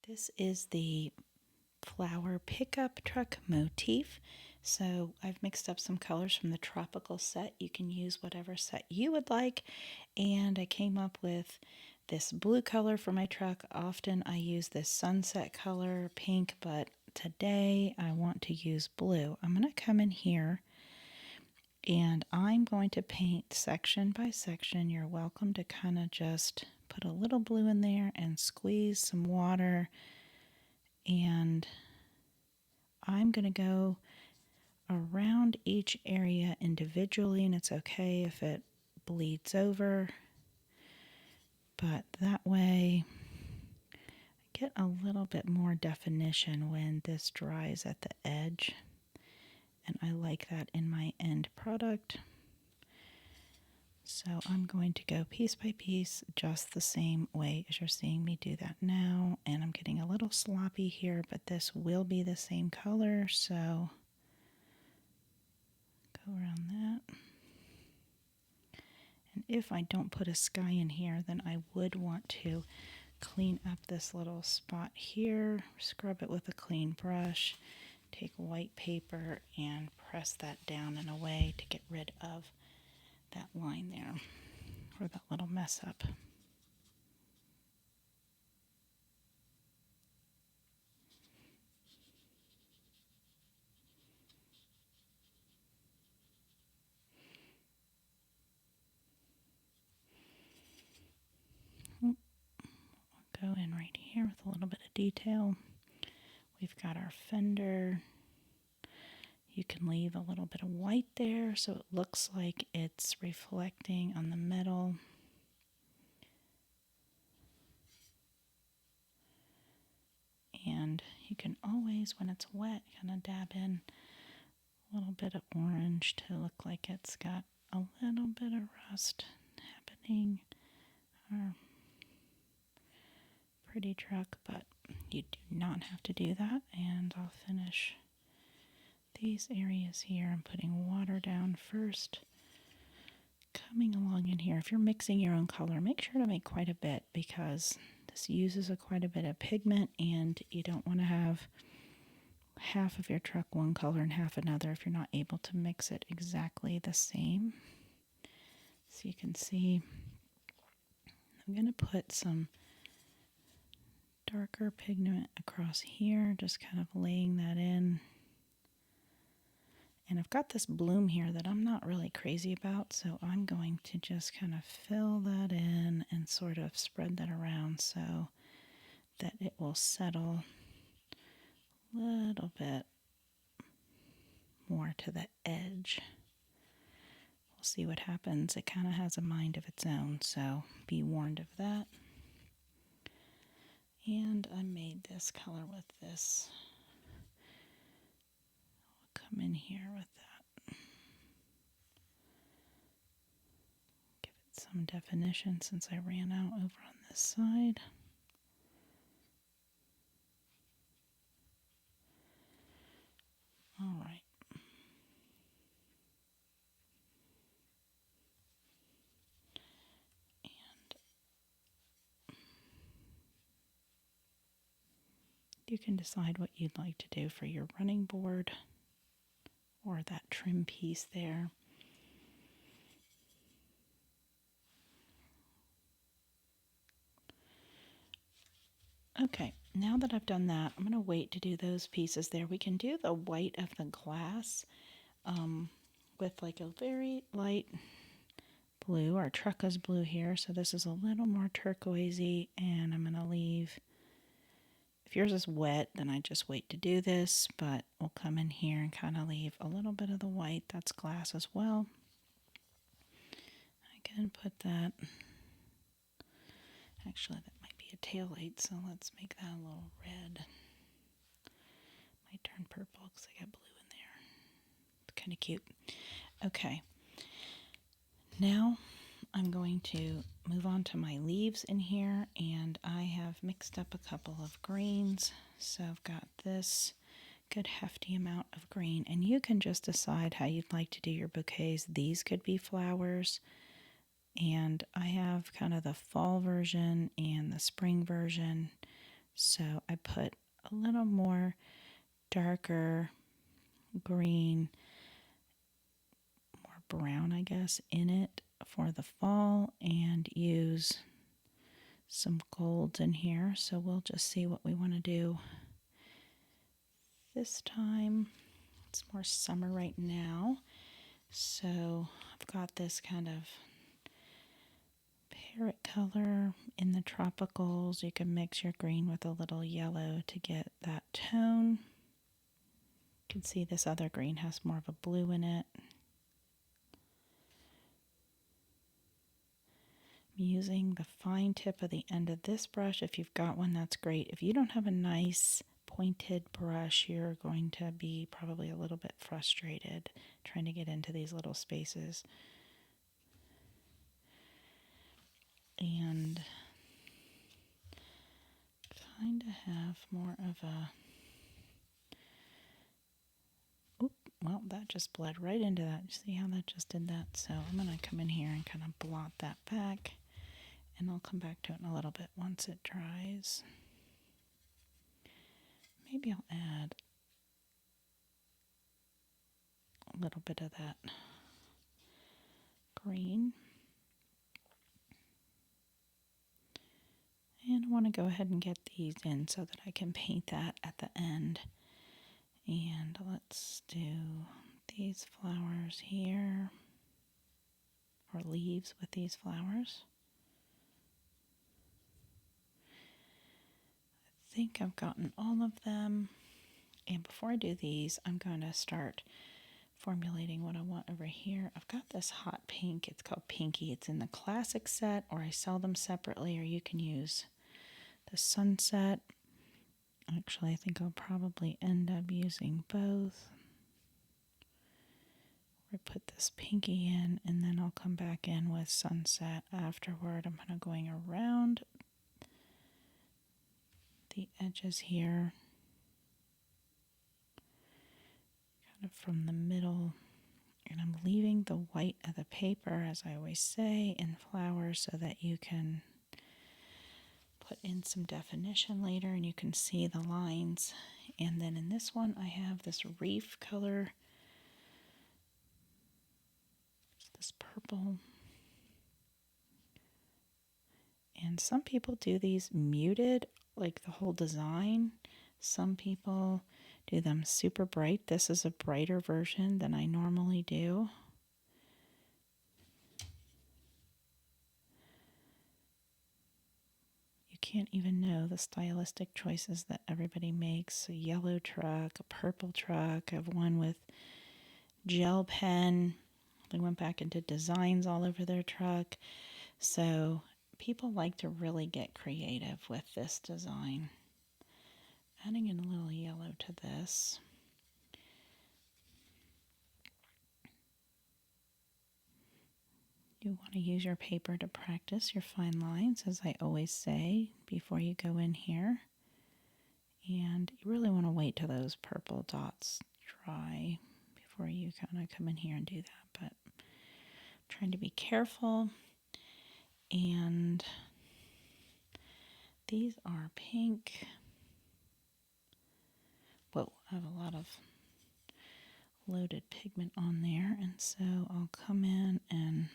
This is the flower pickup truck motif. So I've mixed up some colors from the tropical set. You can use whatever set you would like. And I came up with this blue color for my truck. Often I use this sunset color, pink, but today I want to use blue. I'm going to come in here and I'm going to paint section by section. You're welcome to kind of just put a little blue in there and squeeze some water. And I'm going to go around each area individually, and it's okay if it bleeds over, but that way I get a little bit more definition when this dries at the edge, and I like that in my end product. So I'm going to go piece by piece just the same way as you're seeing me do that now, and I'm getting a little sloppy here, but this will be the same color, so go around that. And if I don't put a sky in here, then I would want to clean up this little spot here, scrub it with a clean brush, take white paper and press that down in a way to get rid of that line there, or that little mess up. Go in right here with a little bit of detail. We've got our fender. You can leave a little bit of white there so it looks like it's reflecting on the metal. And you can always, when it's wet, kind of dab in a little bit of orange to look like it's got a little bit of rust happening. Our pretty truck, but you do not have to do that. And I'll finish these areas here. I'm putting water down first. Coming along in here, if you're mixing your own color, make sure to make quite a bit because this uses quite a bit of pigment, and you don't want to have half of your truck one color and half another if you're not able to mix it exactly the same. So you can see I'm going to put some darker pigment across here, just kind of laying that in. And I've got this bloom here that I'm not really crazy about, so I'm going to just kind of fill that in and sort of spread that around so that it will settle a little bit more to the edge. We'll see what happens. It kind of has a mind of its own, so be warned of that. And I made this color with this. I'll come in here with that. Give it some definition since I ran out over on this side. All right. You can decide what you'd like to do for your running board or that trim piece there. Okay, now that I've done that, I'm going to wait to do those pieces there. We can do the white of the glass with like a very light blue. Our truck is blue here, so this is a little more turquoisey, and I'm going to leave. If yours is wet, then I just wait to do this, but we'll come in here and kind of leave a little bit of the white. That's glass as well. I can put that. Actually, that might be a tail light, so let's make that a little red. Might turn purple because I got blue in there. It's kind of cute. Okay. Now I'm going to move on to my leaves in here, and I have mixed up a couple of greens. So I've got this good hefty amount of green, and you can just decide how you'd like to do your bouquets. These could be flowers, and I have kind of the fall version and the spring version. So I put a little more darker green, more brown, I guess, in it for the fall, and use some golds in here. So we'll just see what we want to do this time. It's more summer right now. So I've got this kind of parrot color in the tropicals. You can mix your green with a little yellow to get that tone. You can see this other green has more of a blue in it. I'm using the fine tip of the end of this brush. If you've got one, that's great. If you don't have a nice pointed brush, you're going to be probably a little bit frustrated trying to get into these little spaces. And kind of have more of a, oop, well, that just bled right into that. See how that just did that? So I'm going to come in here and kind of blot that back, and I'll come back to it in a little bit once it dries. Maybe I'll add a little bit of that green. And I want to go ahead and get these in so that I can paint that at the end. And let's do these flowers here, or leaves with these flowers. I think I've gotten all of them. And before I do these, I'm going to start formulating what I want over here. I've got this hot pink. It's called Pinky. It's in the classic set, or I sell them separately, or you can use the sunset. Actually, I think I'll probably end up using both. I put this pinky in, and then I'll come back in with sunset afterward. I'm kind of going around the edges here, kind of from the middle, and I'm leaving the white of the paper, as I always say, in flowers so that you can put in some definition later and you can see the lines. And then in this one, I have this reef color, this purple. And some people do these muted, like the whole design. Some people do them super bright. This is a brighter version than I normally do. You can't even know the stylistic choices that everybody makes. A yellow truck, a purple truck. I have one with gel pen. They went back and did designs all over their truck. So people like to really get creative with this design. Adding in a little yellow to this. You want to use your paper to practice your fine lines, as I always say, before you go in here. And you really want to wait till those purple dots dry before you kind of come in here and do that. But I'm trying to be careful. And these are pink. Whoa, I have a lot of loaded pigment on there. And so I'll come in and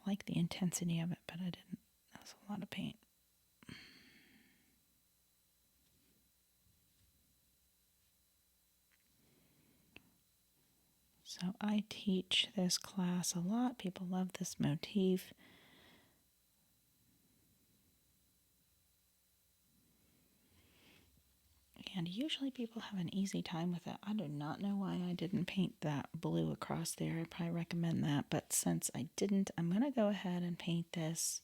I like the intensity of it, but I didn't. That was a lot of paint. So I teach this class a lot. People love this motif. And usually people have an easy time with it. I do not know why I didn't paint that blue across there. I'd probably recommend that. But since I didn't, I'm going to go ahead and paint this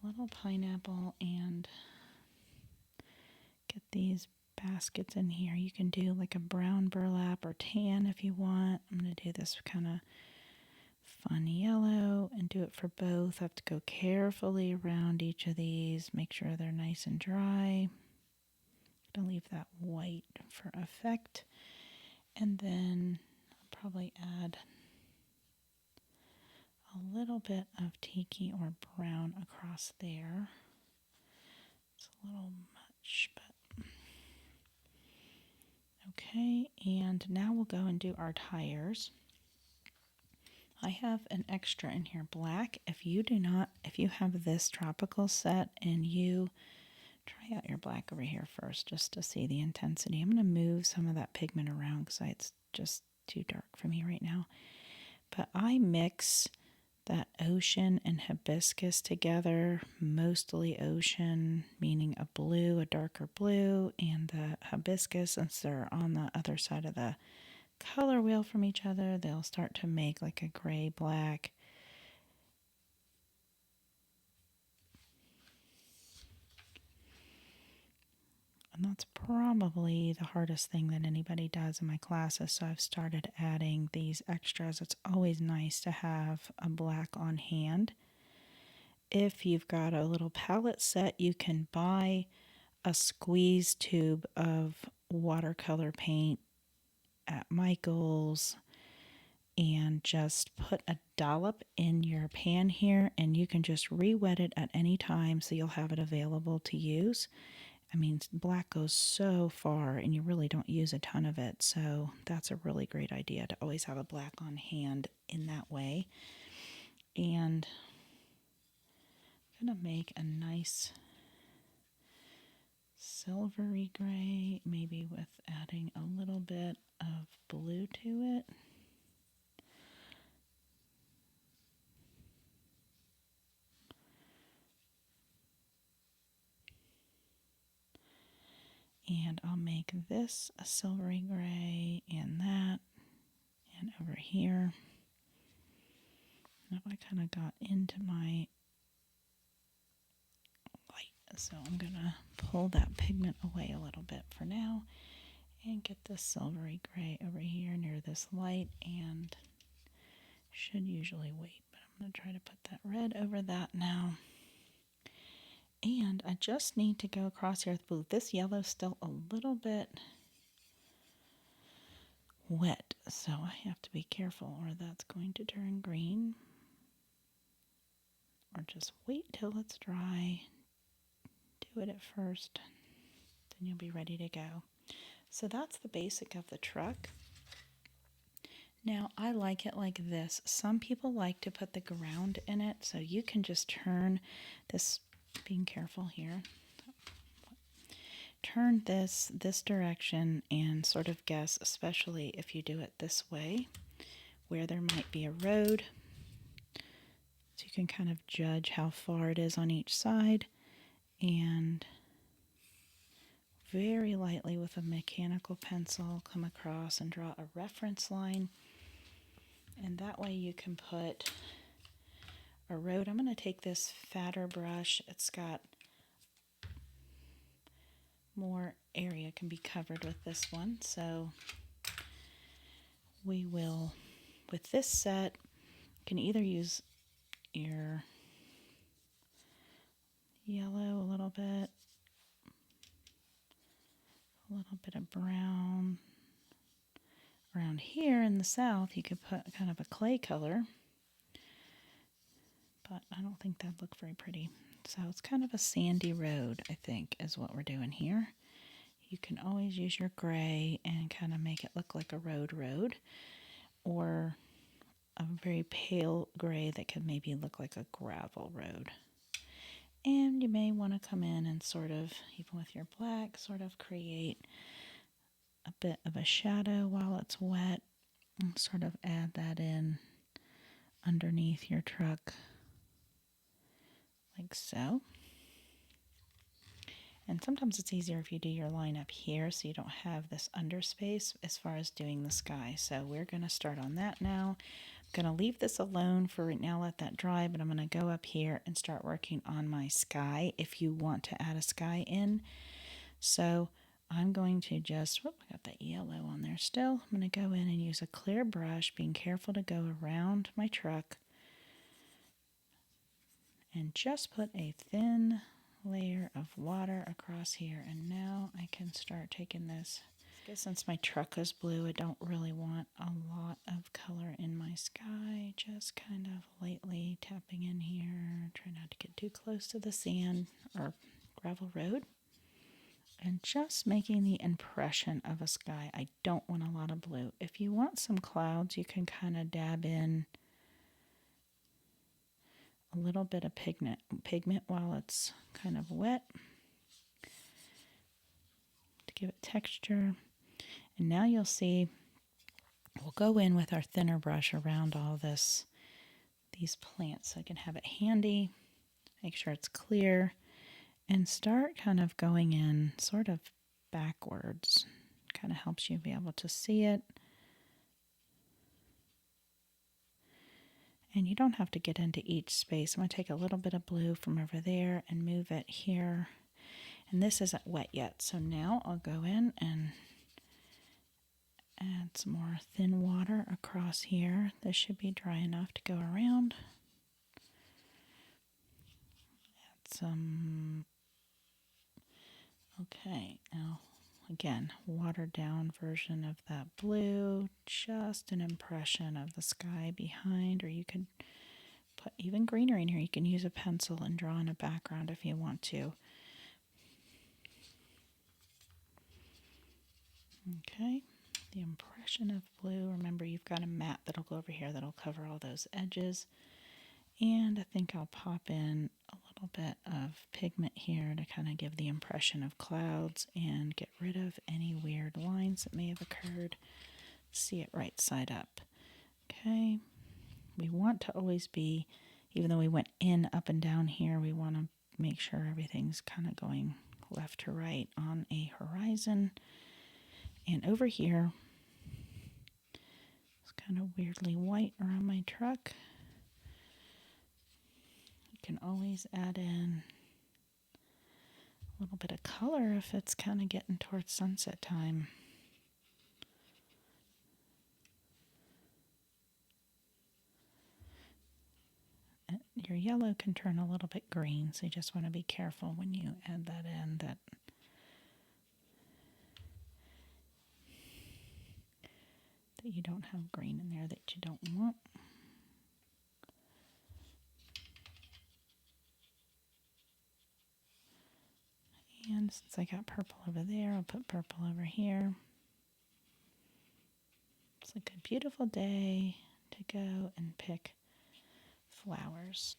little pineapple and get these baskets in here. You can do like a brown burlap or tan if you want. I'm going to do this kind of fun yellow and do it for both. I have to go carefully around each of these, make sure they're nice and dry. I'm going to leave that white for effect. And then I'll probably add a little bit of tiki or brown across there. It's a little much, but okay. And now we'll go and do our tires. I have an extra in here, black. If you have this tropical set and you try out your black over here first just to see the intensity. I'm going to move some of that pigment around because it's just too dark for me right now. But I mix that ocean and hibiscus together, mostly ocean, meaning a blue, a darker blue, and the hibiscus, since they're on the other side of the color wheel from each other, they'll start to make like a gray-black. And that's probably the hardest thing that anybody does in my classes, so I've started adding these extras. It's always nice to have a black on hand. If you've got a little palette set, you can buy a squeeze tube of watercolor paint at Michael's and just put a dollop in your pan here, and you can just re-wet it at any time so you'll have it available to use. I mean, black goes so far and you really don't use a ton of it, so that's a really great idea to always have a black on hand in that way. And I'm going to make a nice silvery gray, maybe with adding a little bit of blue to it. And I'll make this a silvery gray and that, and over here. Now I kind of got into my light, so I'm going to pull that pigment away a little bit for now and get this silvery gray over here near this light, and should usually wait, but I'm going to try to put that red over that now. And I just need to go across here with blue. This yellow's still a little bit wet, so I have to be careful or that's going to turn green. Or just wait till it's dry. Do it at first, then you'll be ready to go. So that's the basic of the truck. Now I like it like this. Some people like to put the ground in it, so you can just turn this, being careful here, turn this direction and sort of guess, especially if you do it this way, where there might be a road. So you can kind of judge how far it is on each side, and very lightly with a mechanical pencil come across and draw a reference line. And that way you can put a road. I'm going to take this fatter brush. It's got more area can be covered with this one. So we will, with this set, you can either use your yellow a little bit of brown. Around here in the south, you could put kind of a clay color, but I don't think that'd look very pretty. So it's kind of a sandy road, I think, is what we're doing here. You can always use your gray and kind of make it look like a road, or a very pale gray that could maybe look like a gravel road. And you may want to come in and sort of, even with your black, sort of create a bit of a shadow while it's wet, and sort of add that in underneath your truck, like so. And sometimes it's easier if you do your line up here so you don't have this underspace as far as doing the sky. So we're going to start on that now. I'm going to leave this alone for right now, let that dry, but I'm going to go up here and start working on my sky if you want to add a sky in. So I'm going to just, I got that yellow on there still. I'm going to go in and use a clear brush, being careful to go around my truck and just put a thin layer of water across here. And now I can start taking this guess since my truck is blue, I don't really want a lot of color in my sky. Just kind of lightly tapping in here. Try not to get too close to the sand or gravel road. And just making the impression of a sky. I don't want a lot of blue. If you want some clouds, you can kind of dab in a little bit of pigment while it's kind of wet to give it texture. And now you'll see we'll go in with our thinner brush around all these plants so I can have it handy. Make sure it's clear and start kind of going in sort of backwards. Kind of helps you be able to see it. And you don't have to get into each space. I'm going to take a little bit of blue from over there and move it here. And this isn't wet yet, so now I'll go in and add some more thin water across here. This should be dry enough to go around. Add some. Okay, now again, watered down version of that blue, just an impression of the sky behind, or you could put even greenery in here. You can use a pencil and draw in a background if you want to. Okay, the impression of blue. Remember, you've got a mat that'll go over here that'll cover all those edges. And I think I'll pop in a little bit of pigment here to kind of give the impression of clouds and get rid of any weird lines that may have occurred. See it right side up. Okay, we want to always be, even though we went in, up and down here, we want to make sure everything's kind of going left to right on a horizon. And over here, it's kind of weirdly white around my truck. You can always add in a little bit of color if it's kind of getting towards sunset time. And your yellow can turn a little bit green, so you just want to be careful when you add that in that you don't have green in there that you don't want. And since I got purple over there, I'll put purple over here. It's like a beautiful day to go and pick flowers.